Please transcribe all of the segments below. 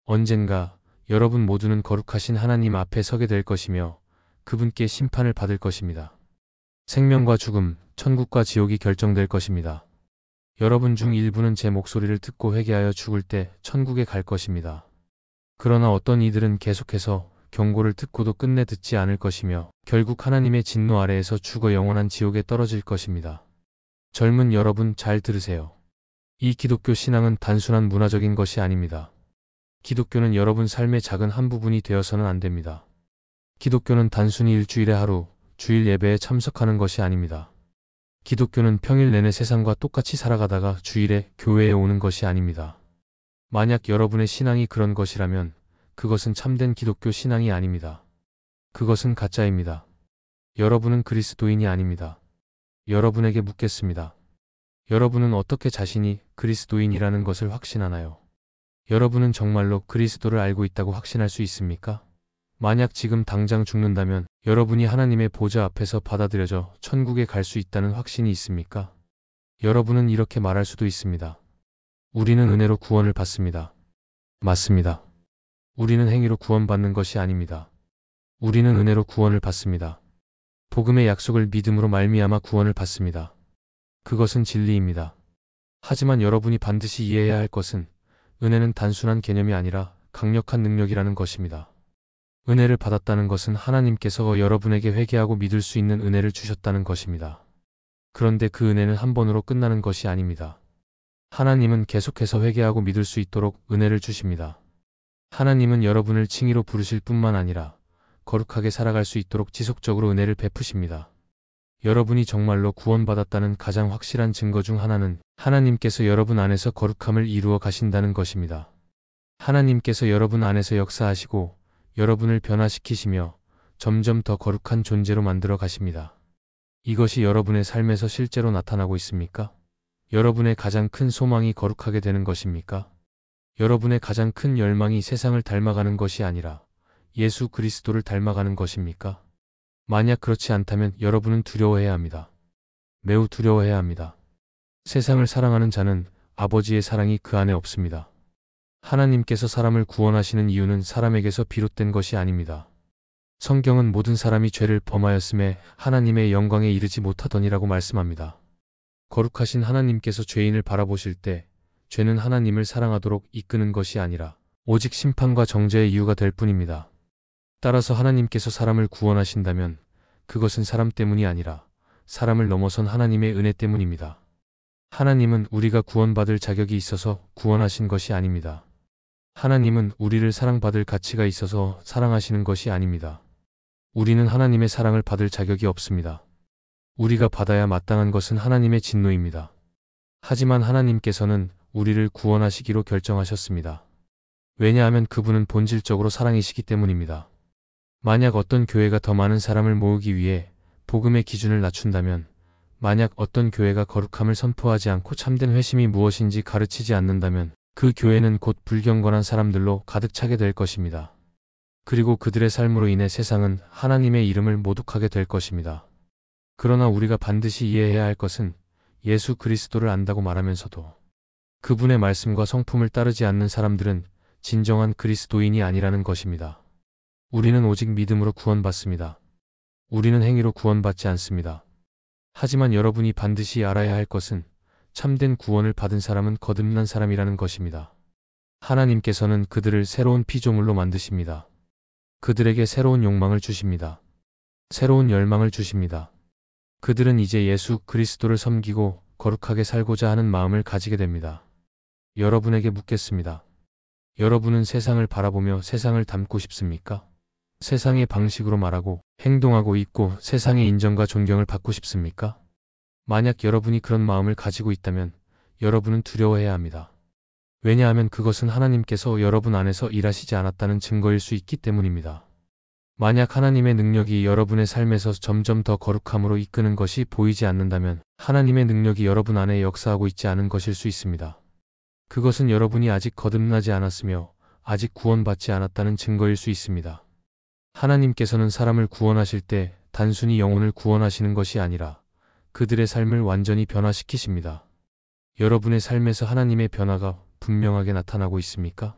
언젠가 여러분 모두는 거룩하신 하나님 앞에 서게 될 것이며 그분께 심판을 받을 것입니다. 생명과 죽음, 천국과 지옥이 결정될 것입니다. 여러분 중 일부는 제 목소리를 듣고 회개하여 죽을 때 천국에 갈 것입니다. 그러나 어떤 이들은 계속해서 경고를 듣고도 끝내 듣지 않을 것이며 결국 하나님의 진노 아래에서 죽어 영원한 지옥에 떨어질 것입니다. 젊은 여러분 잘 들으세요. 이 기독교 신앙은 단순한 문화적인 것이 아닙니다. 기독교는 여러분 삶의 작은 한 부분이 되어서는 안 됩니다. 기독교는 단순히 일주일에 하루, 주일 예배에 참석하는 것이 아닙니다. 기독교는 평일 내내 세상과 똑같이 살아가다가 주일에 교회에 오는 것이 아닙니다. 만약 여러분의 신앙이 그런 것이라면 그것은 참된 기독교 신앙이 아닙니다. 그것은 가짜입니다. 여러분은 그리스도인이 아닙니다. 여러분에게 묻겠습니다. 여러분은 어떻게 자신이 그리스도인이라는 것을 확신하나요? 여러분은 정말로 그리스도를 알고 있다고 확신할 수 있습니까? 만약 지금 당장 죽는다면 여러분이 하나님의 보좌 앞에서 받아들여져 천국에 갈 수 있다는 확신이 있습니까? 여러분은 이렇게 말할 수도 있습니다. 우리는 은혜로 구원을 받습니다. 맞습니다. 우리는 행위로 구원받는 것이 아닙니다. 우리는 은혜로 구원을 받습니다. 복음의 약속을 믿음으로 말미암아 구원을 받습니다. 그것은 진리입니다. 하지만 여러분이 반드시 이해해야 할 것은 은혜는 단순한 개념이 아니라 강력한 능력이라는 것입니다. 은혜를 받았다는 것은 하나님께서 여러분에게 회개하고 믿을 수 있는 은혜를 주셨다는 것입니다. 그런데 그 은혜는 한 번으로 끝나는 것이 아닙니다. 하나님은 계속해서 회개하고 믿을 수 있도록 은혜를 주십니다. 하나님은 여러분을 칭의로 부르실 뿐만 아니라 거룩하게 살아갈 수 있도록 지속적으로 은혜를 베푸십니다. 여러분이 정말로 구원받았다는 가장 확실한 증거 중 하나는 하나님께서 여러분 안에서 거룩함을 이루어 가신다는 것입니다. 하나님께서 여러분 안에서 역사하시고 여러분을 변화시키시며 점점 더 거룩한 존재로 만들어 가십니다. 이것이 여러분의 삶에서 실제로 나타나고 있습니까? 여러분의 가장 큰 소망이 거룩하게 되는 것입니까? 여러분의 가장 큰 열망이 세상을 닮아가는 것이 아니라 예수 그리스도를 닮아가는 것입니까? 만약 그렇지 않다면 여러분은 두려워해야 합니다. 매우 두려워해야 합니다. 세상을 사랑하는 자는 아버지의 사랑이 그 안에 없습니다. 하나님께서 사람을 구원하시는 이유는 사람에게서 비롯된 것이 아닙니다. 성경은 모든 사람이 죄를 범하였음에 하나님의 영광에 이르지 못하더니라고 말씀합니다. 거룩하신 하나님께서 죄인을 바라보실 때 죄는 하나님을 사랑하도록 이끄는 것이 아니라 오직 심판과 정죄의 이유가 될 뿐입니다. 따라서 하나님께서 사람을 구원하신다면 그것은 사람 때문이 아니라 사람을 넘어선 하나님의 은혜 때문입니다. 하나님은 우리가 구원받을 자격이 있어서 구원하신 것이 아닙니다. 하나님은 우리를 사랑받을 가치가 있어서 사랑하시는 것이 아닙니다. 우리는 하나님의 사랑을 받을 자격이 없습니다. 우리가 받아야 마땅한 것은 하나님의 진노입니다. 하지만 하나님께서는 우리를 구원하시기로 결정하셨습니다. 왜냐하면 그분은 본질적으로 사랑이시기 때문입니다. 만약 어떤 교회가 더 많은 사람을 모으기 위해 복음의 기준을 낮춘다면, 만약 어떤 교회가 거룩함을 선포하지 않고 참된 회심이 무엇인지 가르치지 않는다면 그 교회는 곧 불경건한 사람들로 가득 차게 될 것입니다. 그리고 그들의 삶으로 인해 세상은 하나님의 이름을 모독하게 될 것입니다. 그러나 우리가 반드시 이해해야 할 것은 예수 그리스도를 안다고 말하면서도 그분의 말씀과 성품을 따르지 않는 사람들은 진정한 그리스도인이 아니라는 것입니다. 우리는 오직 믿음으로 구원받습니다. 우리는 행위로 구원받지 않습니다. 하지만 여러분이 반드시 알아야 할 것은 참된 구원을 받은 사람은 거듭난 사람이라는 것입니다. 하나님께서는 그들을 새로운 피조물로 만드십니다. 그들에게 새로운 욕망을 주십니다. 새로운 열망을 주십니다. 그들은 이제 예수 그리스도를 섬기고 거룩하게 살고자 하는 마음을 가지게 됩니다. 여러분에게 묻겠습니다. 여러분은 세상을 바라보며 세상을 닮고 싶습니까? 세상의 방식으로 말하고 행동하고 있고 세상의 인정과 존경을 받고 싶습니까? 만약 여러분이 그런 마음을 가지고 있다면 여러분은 두려워해야 합니다. 왜냐하면 그것은 하나님께서 여러분 안에서 일하시지 않았다는 증거일 수 있기 때문입니다. 만약 하나님의 능력이 여러분의 삶에서 점점 더 거룩함으로 이끄는 것이 보이지 않는다면 하나님의 능력이 여러분 안에 역사하고 있지 않은 것일 수 있습니다. 그것은 여러분이 아직 거듭나지 않았으며 아직 구원받지 않았다는 증거일 수 있습니다. 하나님께서는 사람을 구원하실 때 단순히 영혼을 구원하시는 것이 아니라 그들의 삶을 완전히 변화시키십니다. 여러분의 삶에서 하나님의 변화가 분명하게 나타나고 있습니까?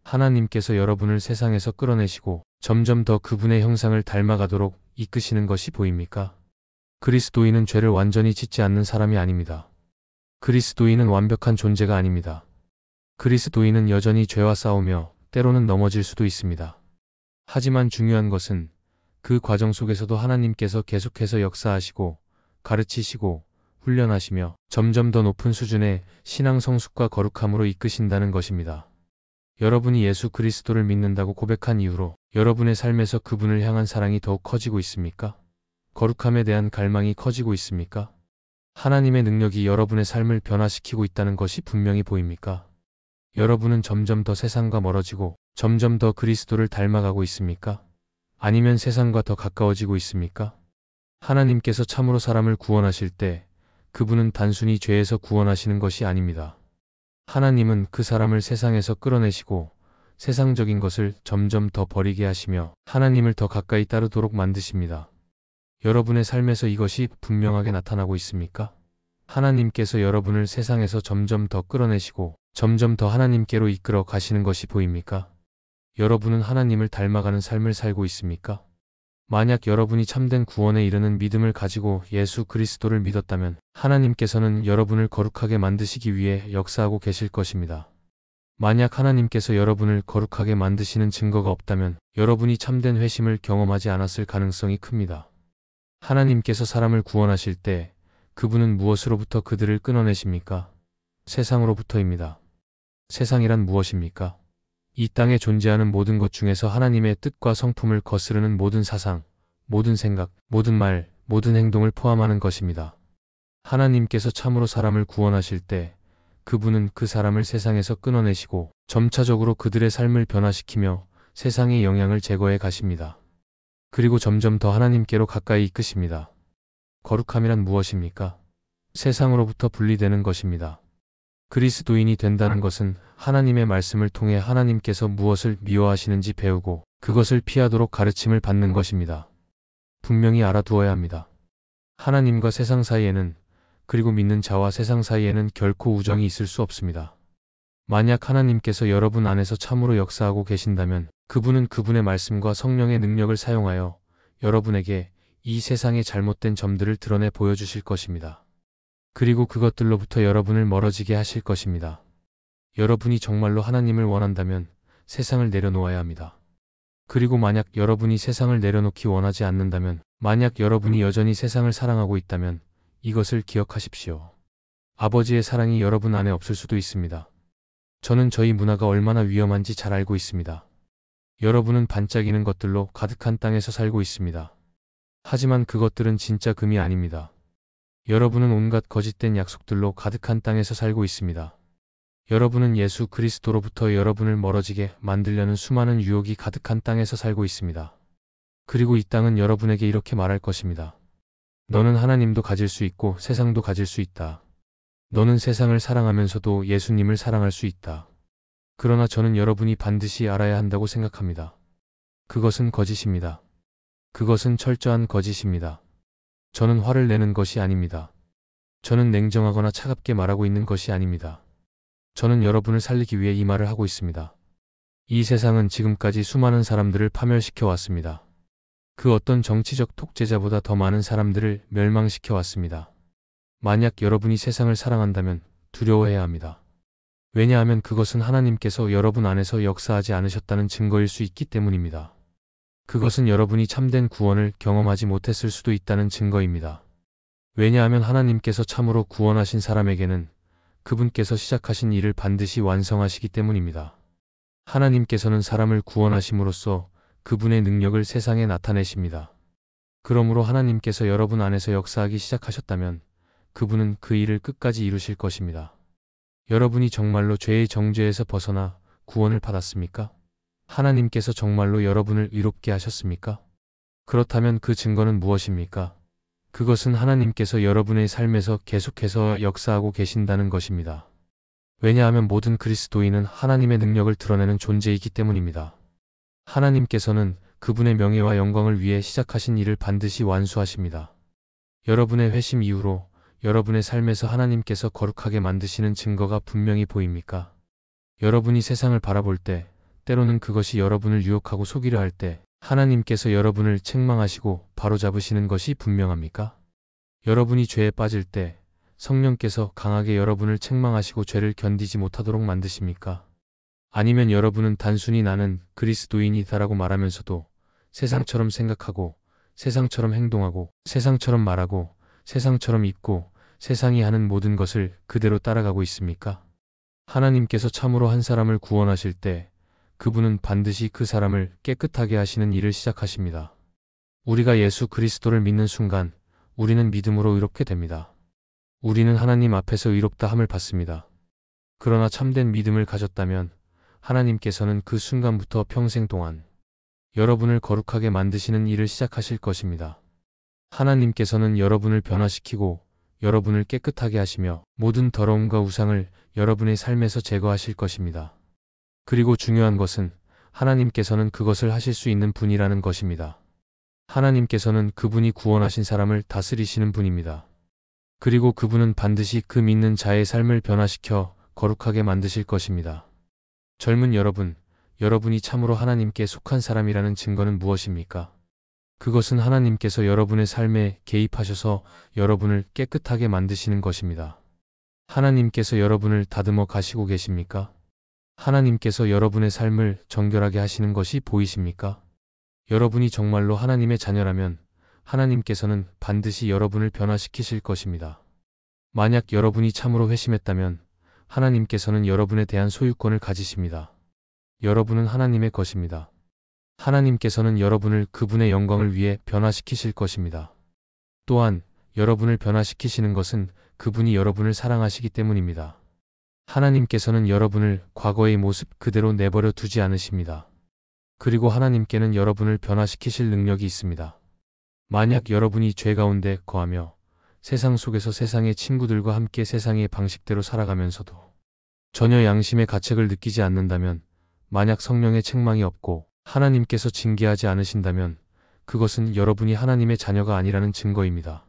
하나님께서 여러분을 세상에서 끌어내시고 점점 더 그분의 형상을 닮아가도록 이끄시는 것이 보입니까? 그리스도인은 죄를 완전히 짓지 않는 사람이 아닙니다. 그리스도인은 완벽한 존재가 아닙니다. 그리스도인은 여전히 죄와 싸우며 때로는 넘어질 수도 있습니다. 하지만 중요한 것은 그 과정 속에서도 하나님께서 계속해서 역사하시고 가르치시고 훈련하시며 점점 더 높은 수준의 신앙 성숙과 거룩함으로 이끄신다는 것입니다. 여러분이 예수 그리스도를 믿는다고 고백한 이후로 여러분의 삶에서 그분을 향한 사랑이 더욱 커지고 있습니까? 거룩함에 대한 갈망이 커지고 있습니까? 하나님의 능력이 여러분의 삶을 변화시키고 있다는 것이 분명히 보입니까? 여러분은 점점 더 세상과 멀어지고 점점 더 그리스도를 닮아가고 있습니까? 아니면 세상과 더 가까워지고 있습니까? 하나님께서 참으로 사람을 구원하실 때 그분은 단순히 죄에서 구원하시는 것이 아닙니다. 하나님은 그 사람을 세상에서 끌어내시고 세상적인 것을 점점 더 버리게 하시며 하나님을 더 가까이 따르도록 만드십니다. 여러분의 삶에서 이것이 분명하게 나타나고 있습니까? 하나님께서 여러분을 세상에서 점점 더 끌어내시고 점점 더 하나님께로 이끌어 가시는 것이 보입니까? 여러분은 하나님을 닮아가는 삶을 살고 있습니까? 만약 여러분이 참된 구원에 이르는 믿음을 가지고 예수 그리스도를 믿었다면 하나님께서는 여러분을 거룩하게 만드시기 위해 역사하고 계실 것입니다. 만약 하나님께서 여러분을 거룩하게 만드시는 증거가 없다면 여러분이 참된 회심을 경험하지 않았을 가능성이 큽니다. 하나님께서 사람을 구원하실 때 그분은 무엇으로부터 그들을 끊어내십니까? 세상으로부터입니다. 세상이란 무엇입니까? 이 땅에 존재하는 모든 것 중에서 하나님의 뜻과 성품을 거스르는 모든 사상, 모든 생각, 모든 말, 모든 행동을 포함하는 것입니다. 하나님께서 참으로 사람을 구원하실 때 그분은 그 사람을 세상에서 끊어내시고 점차적으로 그들의 삶을 변화시키며 세상의 영향을 제거해 가십니다. 그리고 점점 더 하나님께로 가까이 이끄십니다. 거룩함이란 무엇입니까? 세상으로부터 분리되는 것입니다. 그리스도인이 된다는 것은 하나님의 말씀을 통해 하나님께서 무엇을 미워하시는지 배우고 그것을 피하도록 가르침을 받는 것입니다. 분명히 알아두어야 합니다. 하나님과 세상 사이에는 그리고 믿는 자와 세상 사이에는 결코 우정이 있을 수 없습니다. 만약 하나님께서 여러분 안에서 참으로 역사하고 계신다면 그분은 그분의 말씀과 성령의 능력을 사용하여 여러분에게 이 세상의 잘못된 점들을 드러내 보여주실 것입니다. 그리고 그것들로부터 여러분을 멀어지게 하실 것입니다. 여러분이 정말로 하나님을 원한다면 세상을 내려놓아야 합니다. 그리고 만약 여러분이 세상을 내려놓기 원하지 않는다면, 만약 여러분이 여전히 세상을 사랑하고 있다면 이것을 기억하십시오. 아버지의 사랑이 여러분 안에 없을 수도 있습니다. 저는 저희 문화가 얼마나 위험한지 잘 알고 있습니다. 여러분은 반짝이는 것들로 가득한 땅에서 살고 있습니다. 하지만 그것들은 진짜 금이 아닙니다. 여러분은 온갖 거짓된 약속들로 가득한 땅에서 살고 있습니다. 여러분은 예수 그리스도로부터 여러분을 멀어지게 만들려는 수많은 유혹이 가득한 땅에서 살고 있습니다. 그리고 이 땅은 여러분에게 이렇게 말할 것입니다. 너는 하나님도 가질 수 있고 세상도 가질 수 있다. 너는 세상을 사랑하면서도 예수님을 사랑할 수 있다. 그러나 저는 여러분이 반드시 알아야 한다고 생각합니다. 그것은 거짓입니다. 그것은 철저한 거짓입니다. 저는 화를 내는 것이 아닙니다. 저는 냉정하거나 차갑게 말하고 있는 것이 아닙니다. 저는 여러분을 살리기 위해 이 말을 하고 있습니다. 이 세상은 지금까지 수많은 사람들을 파멸시켜 왔습니다. 그 어떤 정치적 독재자보다 더 많은 사람들을 멸망시켜 왔습니다. 만약 여러분이 세상을 사랑한다면 두려워해야 합니다. 왜냐하면 그것은 하나님께서 여러분 안에서 역사하지 않으셨다는 증거일 수 있기 때문입니다. 그것은 여러분이 참된 구원을 경험하지 못했을 수도 있다는 증거입니다. 왜냐하면 하나님께서 참으로 구원하신 사람에게는 그분께서 시작하신 일을 반드시 완성하시기 때문입니다. 하나님께서는 사람을 구원하심으로써 그분의 능력을 세상에 나타내십니다. 그러므로 하나님께서 여러분 안에서 역사하기 시작하셨다면 그분은 그 일을 끝까지 이루실 것입니다. 여러분이 정말로 죄의 정죄에서 벗어나 구원을 받았습니까? 하나님께서 정말로 여러분을 의롭게 하셨습니까? 그렇다면 그 증거는 무엇입니까? 그것은 하나님께서 여러분의 삶에서 계속해서 역사하고 계신다는 것입니다. 왜냐하면 모든 그리스도인은 하나님의 능력을 드러내는 존재이기 때문입니다. 하나님께서는 그분의 명예와 영광을 위해 시작하신 일을 반드시 완수하십니다. 여러분의 회심 이후로 여러분의 삶에서 하나님께서 거룩하게 만드시는 증거가 분명히 보입니까? 여러분이 세상을 바라볼 때 때로는 그것이 여러분을 유혹하고 속이려 할 때 하나님께서 여러분을 책망하시고 바로잡으시는 것이 분명합니까? 여러분이 죄에 빠질 때 성령께서 강하게 여러분을 책망하시고 죄를 견디지 못하도록 만드십니까? 아니면 여러분은 단순히 나는 그리스도인이다라고 말하면서도 세상처럼 생각하고 세상처럼 행동하고 세상처럼 말하고 세상처럼 입고 세상이 하는 모든 것을 그대로 따라가고 있습니까? 하나님께서 참으로 한 사람을 구원하실 때 그분은 반드시 그 사람을 깨끗하게 하시는 일을 시작하십니다. 우리가 예수 그리스도를 믿는 순간 우리는 믿음으로 의롭게 됩니다. 우리는 하나님 앞에서 의롭다 함을 받습니다. 그러나 참된 믿음을 가졌다면 하나님께서는 그 순간부터 평생 동안 여러분을 거룩하게 만드시는 일을 시작하실 것입니다. 하나님께서는 여러분을 변화시키고 여러분을 깨끗하게 하시며 모든 더러움과 우상을 여러분의 삶에서 제거하실 것입니다. 그리고 중요한 것은 하나님께서는 그것을 하실 수 있는 분이라는 것입니다. 하나님께서는 그분이 구원하신 사람을 다스리시는 분입니다. 그리고 그분은 반드시 그 믿는 자의 삶을 변화시켜 거룩하게 만드실 것입니다. 젊은 여러분, 여러분이 참으로 하나님께 속한 사람이라는 증거는 무엇입니까? 그것은 하나님께서 여러분의 삶에 개입하셔서 여러분을 깨끗하게 만드시는 것입니다. 하나님께서 여러분을 다듬어 가시고 계십니까? 하나님께서 여러분의 삶을 정결하게 하시는 것이 보이십니까? 여러분이 정말로 하나님의 자녀라면 하나님께서는 반드시 여러분을 변화시키실 것입니다. 만약 여러분이 참으로 회심했다면 하나님께서는 여러분에 대한 소유권을 가지십니다. 여러분은 하나님의 것입니다. 하나님께서는 여러분을 그분의 영광을 위해 변화시키실 것입니다. 또한 여러분을 변화시키시는 것은 그분이 여러분을 사랑하시기 때문입니다. 하나님께서는 여러분을 과거의 모습 그대로 내버려 두지 않으십니다. 그리고 하나님께는 여러분을 변화시키실 능력이 있습니다. 만약 여러분이 죄 가운데 거하며 세상 속에서 세상의 친구들과 함께 세상의 방식대로 살아가면서도 전혀 양심의 가책을 느끼지 않는다면, 만약 성령의 책망이 없고 하나님께서 징계하지 않으신다면 그것은 여러분이 하나님의 자녀가 아니라는 증거입니다.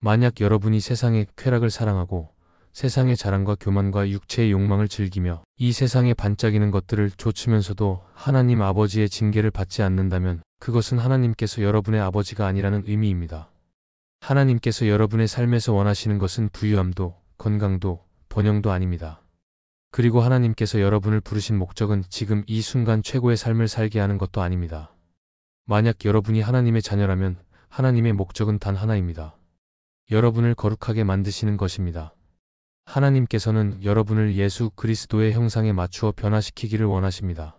만약 여러분이 세상의 쾌락을 사랑하고 세상의 자랑과 교만과 육체의 욕망을 즐기며 이 세상에 반짝이는 것들을 좇으면서도 하나님 아버지의 징계를 받지 않는다면 그것은 하나님께서 여러분의 아버지가 아니라는 의미입니다. 하나님께서 여러분의 삶에서 원하시는 것은 부유함도 건강도 번영도 아닙니다. 그리고 하나님께서 여러분을 부르신 목적은 지금 이 순간 최고의 삶을 살게 하는 것도 아닙니다. 만약 여러분이 하나님의 자녀라면 하나님의 목적은 단 하나입니다. 여러분을 거룩하게 만드시는 것입니다. 하나님께서는 여러분을 예수 그리스도의 형상에 맞추어 변화시키기를 원하십니다.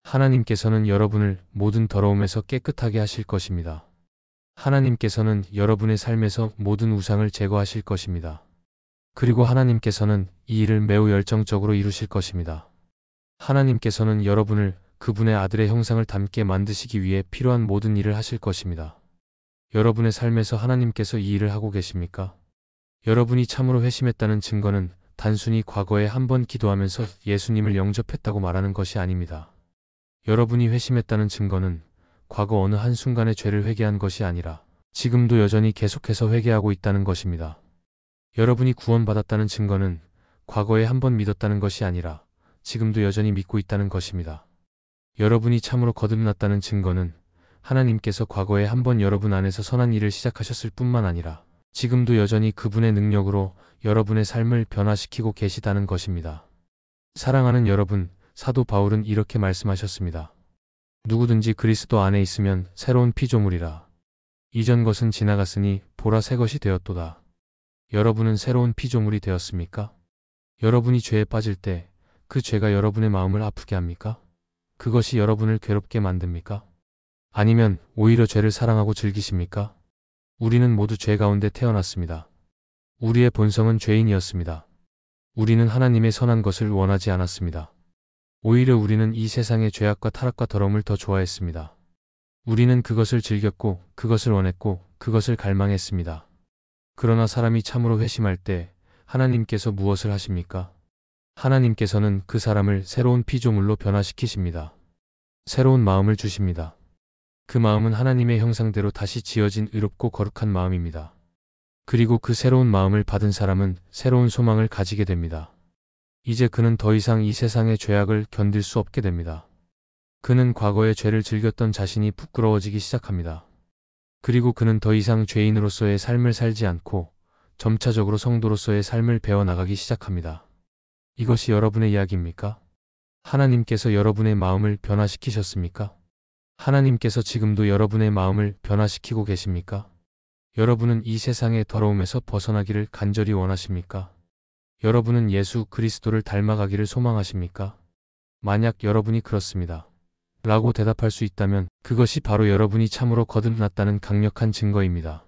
하나님께서는 여러분을 모든 더러움에서 깨끗하게 하실 것입니다. 하나님께서는 여러분의 삶에서 모든 우상을 제거하실 것입니다. 그리고 하나님께서는 이 일을 매우 열정적으로 이루실 것입니다. 하나님께서는 여러분을 그분의 아들의 형상을 닮게 만드시기 위해 필요한 모든 일을 하실 것입니다. 여러분의 삶에서 하나님께서 이 일을 하고 계십니까? 여러분이 참으로 회심했다는 증거는 단순히 과거에 한 번 기도하면서 예수님을 영접했다고 말하는 것이 아닙니다. 여러분이 회심했다는 증거는 과거 어느 한순간의 죄를 회개한 것이 아니라 지금도 여전히 계속해서 회개하고 있다는 것입니다. 여러분이 구원받았다는 증거는 과거에 한 번 믿었다는 것이 아니라 지금도 여전히 믿고 있다는 것입니다. 여러분이 참으로 거듭났다는 증거는 하나님께서 과거에 한 번 여러분 안에서 선한 일을 시작하셨을 뿐만 아니라 지금도 여전히 그분의 능력으로 여러분의 삶을 변화시키고 계시다는 것입니다. 사랑하는 여러분, 사도 바울은 이렇게 말씀하셨습니다. 누구든지 그리스도 안에 있으면 새로운 피조물이라. 이전 것은 지나갔으니 보라 새 것이 되었도다. 여러분은 새로운 피조물이 되었습니까? 여러분이 죄에 빠질 때 그 죄가 여러분의 마음을 아프게 합니까? 그것이 여러분을 괴롭게 만듭니까? 아니면 오히려 죄를 사랑하고 즐기십니까? 우리는 모두 죄 가운데 태어났습니다. 우리의 본성은 죄인이었습니다. 우리는 하나님의 선한 것을 원하지 않았습니다. 오히려 우리는 이 세상의 죄악과 타락과 더러움을 더 좋아했습니다. 우리는 그것을 즐겼고 그것을 원했고 그것을 갈망했습니다. 그러나 사람이 참으로 회심할 때 하나님께서 무엇을 하십니까? 하나님께서는 그 사람을 새로운 피조물로 변화시키십니다. 새로운 마음을 주십니다. 그 마음은 하나님의 형상대로 다시 지어진 의롭고 거룩한 마음입니다. 그리고 그 새로운 마음을 받은 사람은 새로운 소망을 가지게 됩니다. 이제 그는 더 이상 이 세상의 죄악을 견딜 수 없게 됩니다. 그는 과거의 죄를 즐겼던 자신이 부끄러워지기 시작합니다. 그리고 그는 더 이상 죄인으로서의 삶을 살지 않고 점차적으로 성도로서의 삶을 배워나가기 시작합니다. 이것이 여러분의 이야기입니까? 하나님께서 여러분의 마음을 변화시키셨습니까? 하나님께서 지금도 여러분의 마음을 변화시키고 계십니까? 여러분은 이 세상의 더러움에서 벗어나기를 간절히 원하십니까? 여러분은 예수 그리스도를 닮아가기를 소망하십니까? 만약 여러분이 그렇습니다. 라고 대답할 수 있다면 그것이 바로 여러분이 참으로 거듭났다는 강력한 증거입니다.